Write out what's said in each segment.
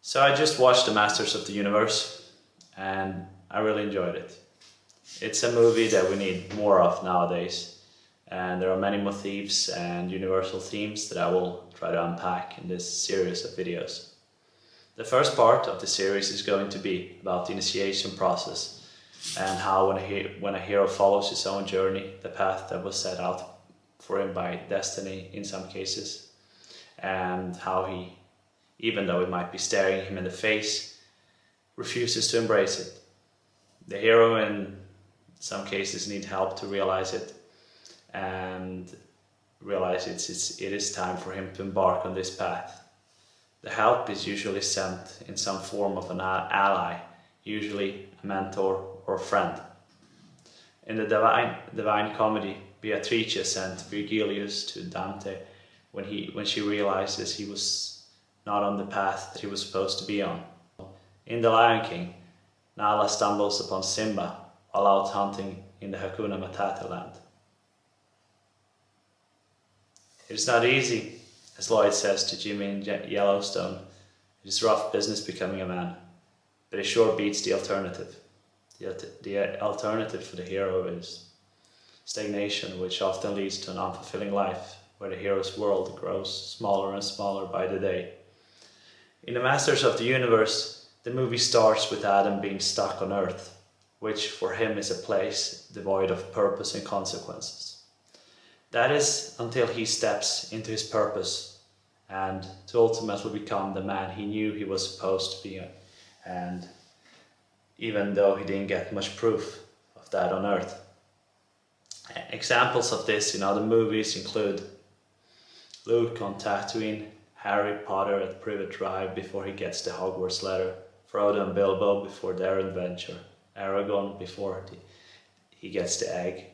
So I just watched The Masters of the Universe and I really enjoyed it. It's a movie that we need more of nowadays, and there are many motifs and universal themes that I will try to unpack in this series of videos. The first part of the series is going to be about the initiation process and how when a hero follows his own journey, the path that was set out for him by destiny in some cases, and how he, even though it might be staring him in the face, refuses to embrace it. The hero in some cases need help to realize it and realize it is time for him to embark on this path. The help is usually sent in some form of an ally, usually a mentor or a friend. In the Divine Comedy, Beatrice sent Virgilius to Dante when she realizes he was not on the path that he was supposed to be on. In The Lion King, Nala stumbles upon Simba while out hunting in the Hakuna Matata land. It is not easy, as Lloyd says to Jimmy in Yellowstone. It is rough business becoming a man, but it sure beats the alternative. The alternative for the hero is stagnation, which often leads to an unfulfilling life, where the hero's world grows smaller and smaller by the day. In The Masters of the Universe, the movie starts with Adam being stuck on Earth, which for him is a place devoid of purpose and consequences. That is until he steps into his purpose and to ultimately become the man he knew he was supposed to be. And even though he didn't get much proof of that on Earth. Examples of this in other movies include Luke on Tatooine, Harry Potter at Privet Drive before he gets the Hogwarts letter, Frodo and Bilbo before their adventure, Aragorn before he gets the egg,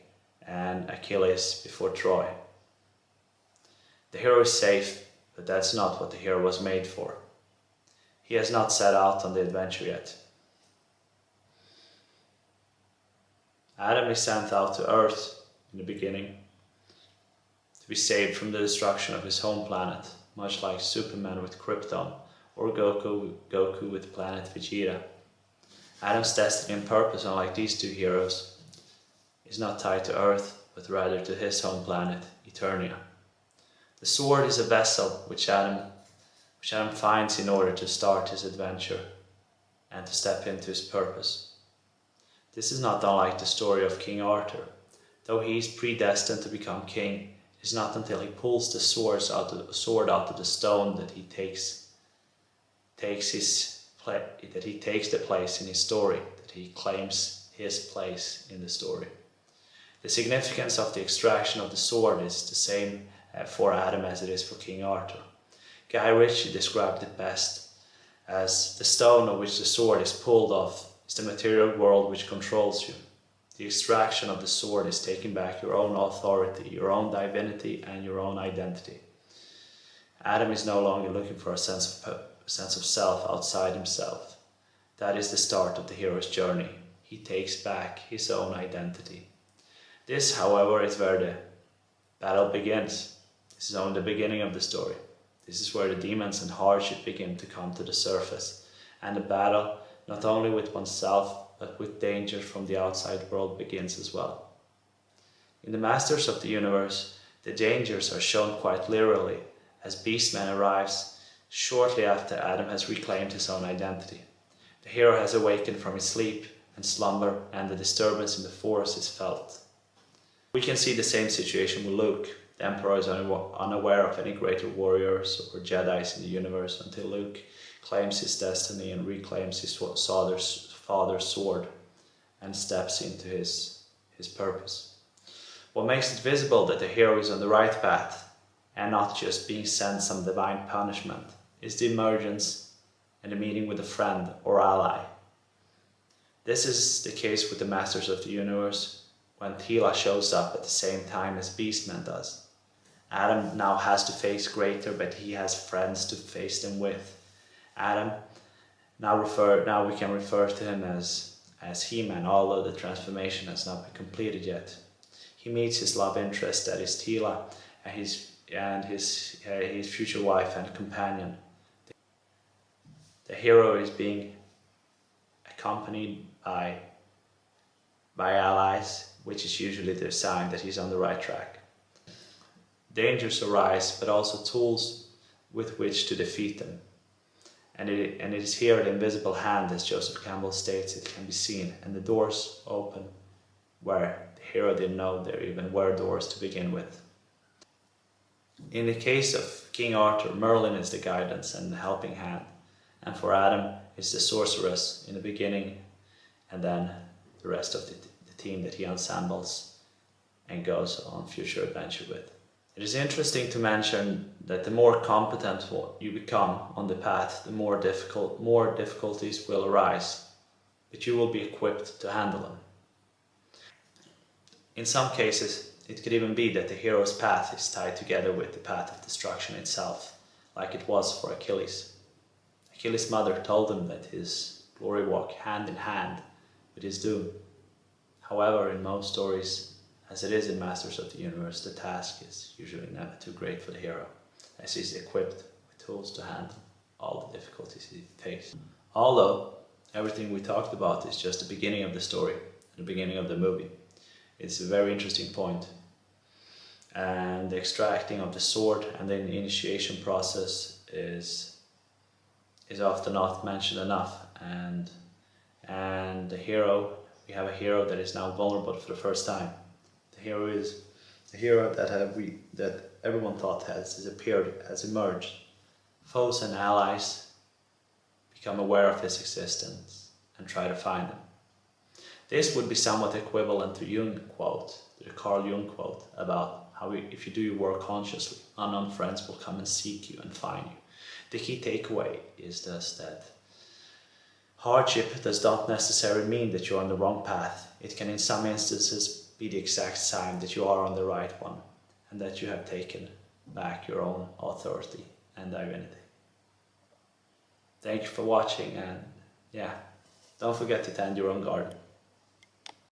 and Achilles before Troy. The hero is safe, but that's not what the hero was made for. He has not set out on the adventure yet. Adam is sent out to Earth in the beginning to be saved from the destruction of his home planet, much like Superman with Krypton or Goku with planet Vegeta. Adam's destiny and purpose, unlike these two heroes, is not tied to Earth, but rather to his home planet, Eternia. The sword is a vessel which Adam finds in order to start his adventure and to step into his purpose. This is not unlike the story of King Arthur. Though he is predestined to become king, it is not until he pulls the sword out of the stone that he takes the place in his story, that he claims his place in the story. The significance of the extraction of the sword is the same for Adam as it is for King Arthur. Guy Ritchie described it best as the stone of which the sword is pulled off is the material world which controls you. The extraction of the sword is taking back your own authority, your own divinity, and your own identity. Adam is no longer looking for a sense of self outside himself. That is the start of the hero's journey. He takes back his own identity. This, however, is where the battle begins. This is only the beginning of the story. This is where the demons and hardship begin to come to the surface, and the battle, not only with oneself, but with danger from the outside world begins as well. In The Masters of the Universe, the dangers are shown quite literally, as Beastman arrives shortly after Adam has reclaimed his own identity. The hero has awakened from his sleep and slumber, and the disturbance in the force is felt. We can see the same situation with Luke. The Emperor is unaware of any greater warriors or Jedis in the universe until Luke claims his destiny and reclaims his father's sword and steps into his purpose. What makes it visible that the hero is on the right path and not just being sent some divine punishment is the emergence and the meeting with a friend or ally. This is the case with the Masters of the Universe when Teela shows up at the same time as Beastman does. Adam now has to face greater, but he has friends to face them with. Adam, now we can refer to him as He-Man, although the transformation has not been completed yet. He meets his love interest, that is Teela, and his future wife and companion. The hero is being accompanied by allies, which is usually the sign that he's on the right track. Dangers arise, but also tools with which to defeat them. And it is here the invisible hand, as Joseph Campbell states, it can be seen, and the doors open where the hero didn't know there even were doors to begin with. In the case of King Arthur, Merlin is the guidance and the helping hand, and for Adam is the sorceress in the beginning, and then the rest of the team that he ensembles and goes on future adventure with. It is interesting to mention that the more competent you become on the path, the more difficulties will arise, but you will be equipped to handle them. In some cases, it could even be that the hero's path is tied together with the path of destruction itself, like it was for Achilles. Achilles' mother told him that his glory walked hand in hand with his doom. However, in most stories, as it is in Masters of the Universe, the task is usually never too great for the hero, as he's equipped with tools to handle all the difficulties he faces. Although everything we talked about is just the beginning of the story, and the beginning of the movie, it's a very interesting point. And the extracting of the sword and the initiation process is often not mentioned enough. And the hero, we have a hero that is now vulnerable for the first time. The hero is a hero that everyone thought has emerged. Foes and allies become aware of his existence and try to find him. This would be somewhat equivalent to the Carl Jung quote about how if you do your work consciously, unknown friends will come and seek you and find you. The key takeaway is thus that hardship does not necessarily mean that you're on the wrong path. It can in some instances be the exact sign that you are on the right one and that you have taken back your own authority and identity. Thank you for watching, and don't forget to tend your own garden.